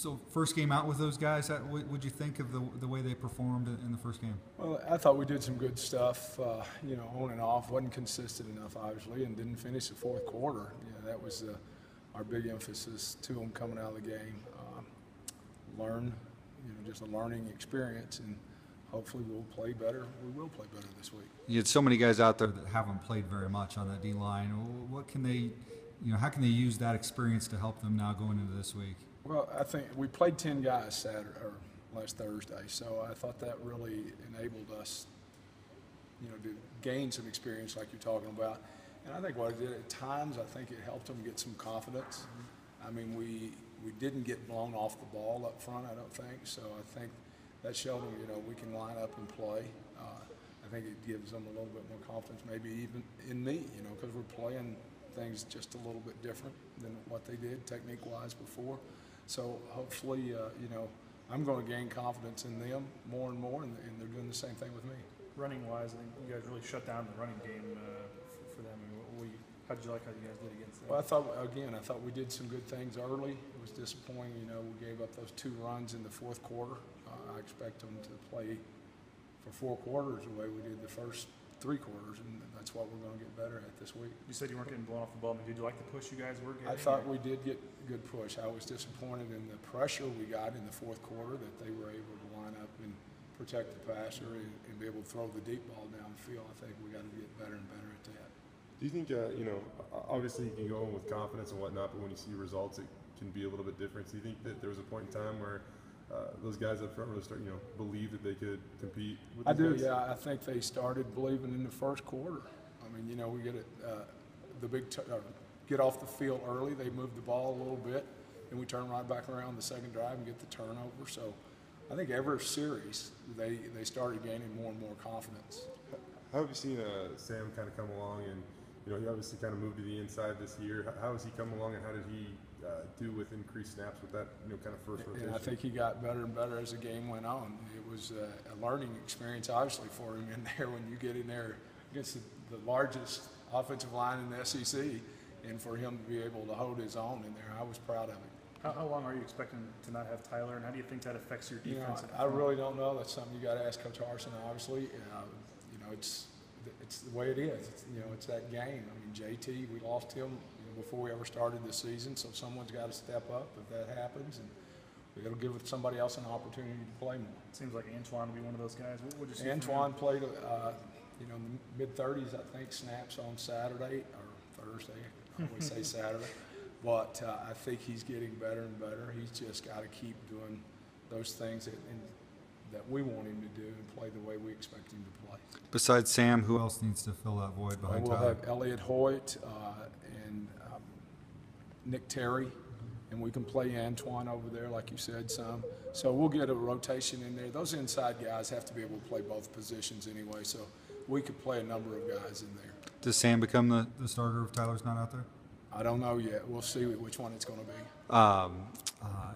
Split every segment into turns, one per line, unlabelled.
So first game out with those guys, what'd you think of the way they performed in the first game?
Well, I thought we did some good stuff, on and off. Wasn't consistent enough, obviously, and didn't finish the fourth quarter. That was our big emphasis to them coming out of the game. Learn, just a learning experience, and hopefully we'll play better. We will play better this week.
You had so many guys out there that haven't played very much on that D line. What can they, how can they use that experience to help them now going into this week?
Well, I think we played 10 guys last Thursday, so I thought that really enabled us, to gain some experience like you're talking about. And I think what it did at times, I think it helped them get some confidence. I mean, we didn't get blown off the ball up front, I don't think. So I think that showed them, we can line up and play. I think it gives them a little bit more confidence, maybe even in me, because we're playing things just a little bit different than what they did technique-wise before. So hopefully, I'm going to gain confidence in them more and more, and they're doing the same thing with me.
Running-wise, I think you guys really shut down the running game for them. How did you like how you guys did against them?
Well, I thought we did some good things early. It was disappointing, we gave up those 2 runs in the fourth quarter. I expect them to play for 4 quarters the way we did the first 3 quarters, and that's what we're going to get better at this week.
You said you weren't getting blown off the ball. I mean, did you like the push you guys were getting?
I thought we did get good push. I was disappointed in the pressure we got in the fourth quarter, that they were able to line up and protect the passer and be able to throw the deep ball down the field. I think we got to get better and better at that.
Do you think, obviously you can go in with confidence and whatnot, but when you see results, it can be a little bit different. So do you think that there was a point in time where those guys up front really start, believe that they could compete with these guys?
Yeah. I think they started believing in the first quarter. I mean, we get it, get off the field early. They move the ball a little bit, and we turn right back around the second drive and get the turnover. So I think every series they started gaining more and more confidence.
How have you seen Sam kind of come along? And he obviously kind of moved to the inside this year. How has he come along, and how did he do with increased snaps with that kind of first rotation?
And I think he got better and better as the game went on. It was a learning experience, obviously, for him in there when you get in there against the largest offensive line in the SEC, and for him to be able to hold his own in there, I was proud of him.
How long are you expecting to not have Tyler, and how do you think that affects your defense?
I really don't know. That's something you got to ask Coach Harsin, obviously. It's the way it is. It's that game. I mean, JT, we lost him before we ever started the season, so someone's got to step up if that happens, and we got to give somebody else an opportunity to play more.
It seems like Antoine will be one of those guys. What would you see?
Antoine played, in the mid-30s, I think, snaps on Saturday or Thursday. I always say Saturday, but I think he's getting better and better. He's just got to keep doing those things that we want him to do and play the way we expect him to play.
Besides Sam, who else needs to fill that void behind
We'll
Tyler?
have Elliott Hoyt and Nick Terry, and we can play Antoine over there, like you said, some. So we'll get a rotation in there. Those inside guys have to be able to play both positions anyway, so we could play a number of guys in there.
Does Sam become the starter if Tyler's not out there?
I don't know yet. We'll see which one it's going to be.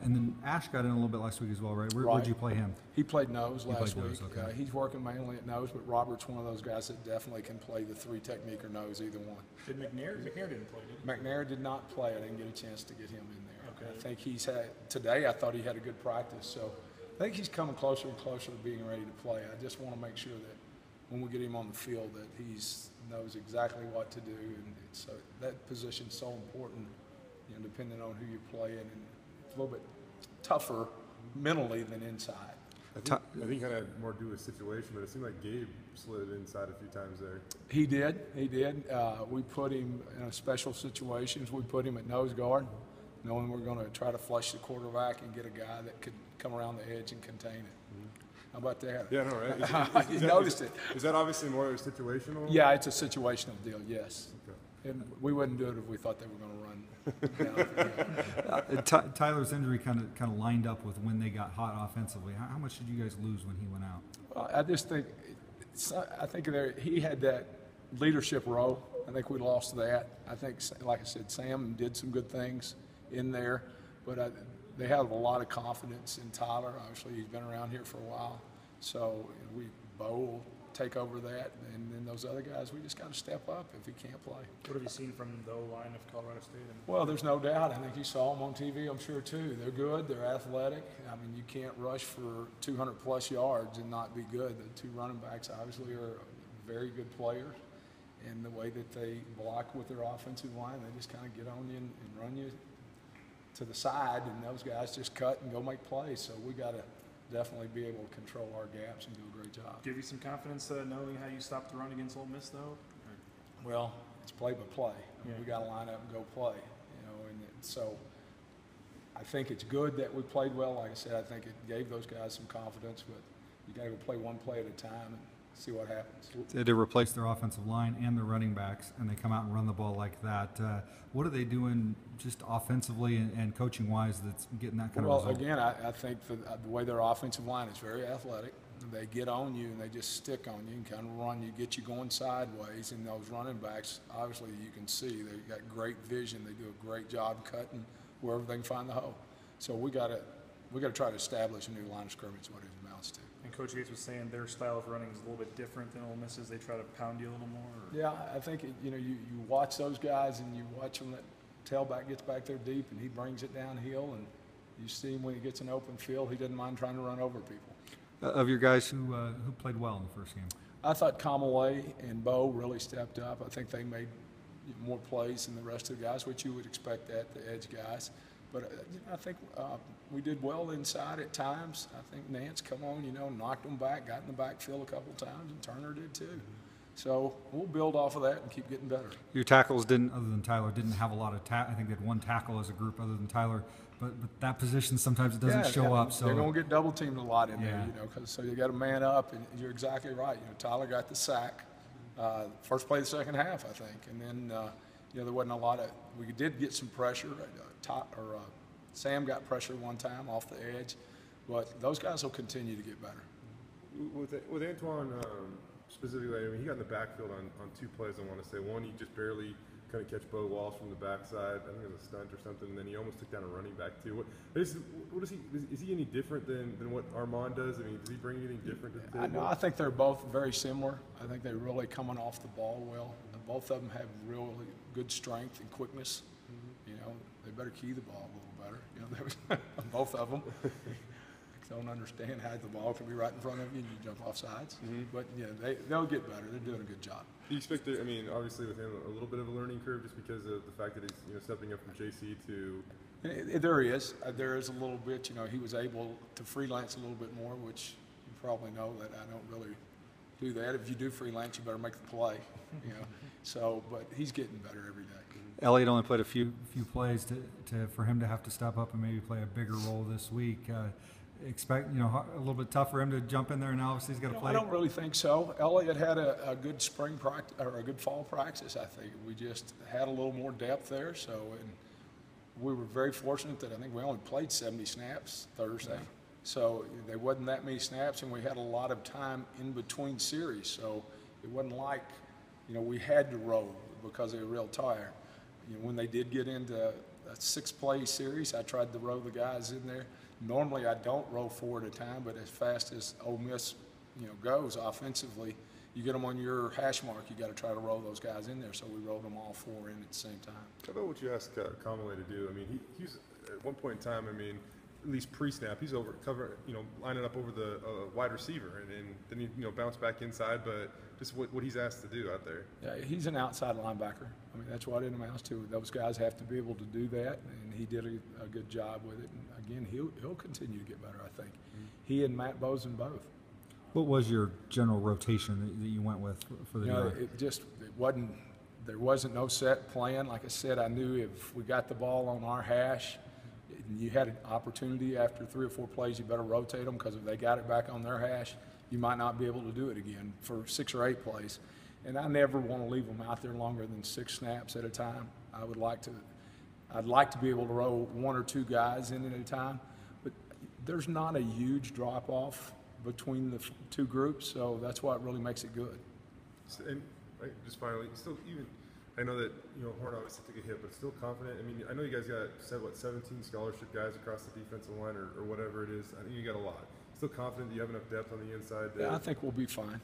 And then Ash got in a little bit last week as well, right? Where'd you play him?
He played nose last week.
Nose, okay.
He's working mainly at nose, but Robert's one of those guys that definitely can play the 3 technique or nose, either one.
Did McNair didn't play, did he?
McNair did not play. I didn't get a chance to get him in there.
Okay.
I think today I thought he had a good practice, so I think he's coming closer and closer to being ready to play. I just want to make sure that when we get him on the field that he knows exactly what to do, and that position's so important, depending on who you're playing, and it's a little bit tougher mentally than inside.
I think it had more to do with situation, but it seemed like Gabe slid inside a few times there.
He did. We put him in special situations. We put him at nose guard, knowing we're going to try to flush the quarterback and get a guy that could come around the edge and contain it. How about that?
Yeah, no, right?
You noticed it.
Is that obviously more situational?
Yeah, it's a situational deal, yes.
Okay.
And we wouldn't do it if we thought they were going to run down.
Tyler's injury kind of lined up with when they got hot offensively. How much did you guys lose when he went out?
Well, I just think he had that leadership role. I think we lost that. I think, like I said, Sam did some good things in there, but they have a lot of confidence in Tyler. Obviously, he's been around here for a while. So Bo take over that, and then those other guys, we just got to step up if he can't play.
What have you seen from the O-line of Colorado State?
Well, there's no doubt. I think you saw them on TV, I'm sure, too. They're good. They're athletic. I mean, you can't rush for 200-plus yards and not be good. The two running backs obviously are very good players, and the way that they block with their offensive line, they just kind of get on you and run you to the side, and those guys just cut and go make plays. So we got to definitely be able to control our gaps and do a great job.
Give you some confidence knowing how you stopped the run against Ole Miss, though?
Well, it's play by play. I mean, we got to line up and go play, and so I think it's good that we played well. Like I said, I think it gave those guys some confidence, but you got to go play one play at a time and see what happens.
They replace their offensive line and their running backs, and they come out and run the ball like that. What are they doing just offensively and coaching-wise that's getting that kind of result?
Well, again, I think the way their offensive line is very athletic. They get on you and they just stick on you and kind of run you, get you going sideways. And those running backs, obviously, you can see they've got great vision. They do a great job cutting wherever they can find the hole. So we got to try to establish a new line of scrimmage. Is what it amounts to.
And Coach Yates was saying their style of running is a little bit different than Ole Miss's. They try to pound you a little more. Or?
Yeah, I think you watch those guys and you watch them. That tailback gets back there deep and he brings it downhill, and you see him when he gets an open field. He doesn't mind trying to run over people.
Of your guys who played well in the first game?
I thought Kamalei and Bo really stepped up. I think they made more plays than the rest of the guys, which you would expect that, the edge guys. But I think we did well inside at times. I think Nance, knocked them back, got in the backfield a couple times, and Turner did too. So we'll build off of that and keep getting better.
Your tackles other than Tyler, didn't have a lot of I think they had one tackle as a group other than Tyler. But that position sometimes it doesn't show up. So
they're going to get double teamed a lot in there, so you got to man up, and you're exactly right. Tyler got the sack, first play of the second half, I think, and then there wasn't a lot of. We did get some pressure. Sam got pressure one time off the edge, but those guys will continue to get better.
With Antoine specifically, I mean, he got in the backfield on two plays. I want to say one, he just barely kind of catch Bo Walsh from the backside. I think it was a stunt or something, and then he almost took down a running back too. What is he? Is he any different than what Armand does? I mean, does he bring anything different to the table?
I think they're both very similar. I think they're really coming off the ball well. Both of them have really good strength and quickness. They better key the ball a little better. Both of them. Don't understand how the ball can be right in front of you and you jump off sides. But they'll get better. They're doing a good job.
Do you expect obviously with him a little bit of a learning curve just because of the fact that he's stepping up from JC to.
There is a little bit. He was able to freelance a little bit more, which you probably know that I don't really do that. If you do freelance, you better make the play. But he's getting better every day.
Elliott only played a few plays for him to have to step up and maybe play a bigger role this week. Expect a little bit tough for him to jump in there, and obviously he's got to play.
I don't really think so. Elliott had a good spring practice or a good fall practice. I think we just had a little more depth there. So, and we were very fortunate that I think we only played 70 snaps Thursday. So there wasn't that many snaps, and we had a lot of time in between series. So it wasn't like we had to roll because they were real tired. When they did get into a 6-play series, I tried to roll the guys in there. Normally, I don't roll 4 at a time, but as fast as Ole Miss, goes offensively, you get them on your hash mark. You got to try to roll those guys in there. So we rolled them all 4 in at the same time.
How about what you asked Kamalei to do? I mean, he's at one point in time. I mean, at least pre-snap, he's lining up over the wide receiver, and then he bounce back inside. But just what he's asked to do out there.
Yeah, he's an outside linebacker. I mean, that's what it amounts to. Those guys have to be able to do that, and he did a good job with it. And again, he'll continue to get better, I think. He and Matt Bozen both.
What was your general rotation that you went with for the day?
There wasn't no set plan. Like I said, I knew if we got the ball on our hash, and you had an opportunity after 3 or 4 plays, you better rotate them, because if they got it back on their hash, you might not be able to do it again for 6 or 8 plays. And I never want to leave them out there longer than 6 snaps at a time. I'd like to be able to roll 1 or 2 guys in at a time, but there's not a huge drop off between the 2 groups, so that's what really makes it good.
And just finally, still even. I know that Horn obviously took a hit, but still confident. I mean, I know you guys got 17 scholarship guys across the defensive line or whatever it is. I think you got a lot. Still confident that you have enough depth on the inside.
Yeah, I think we'll be fine.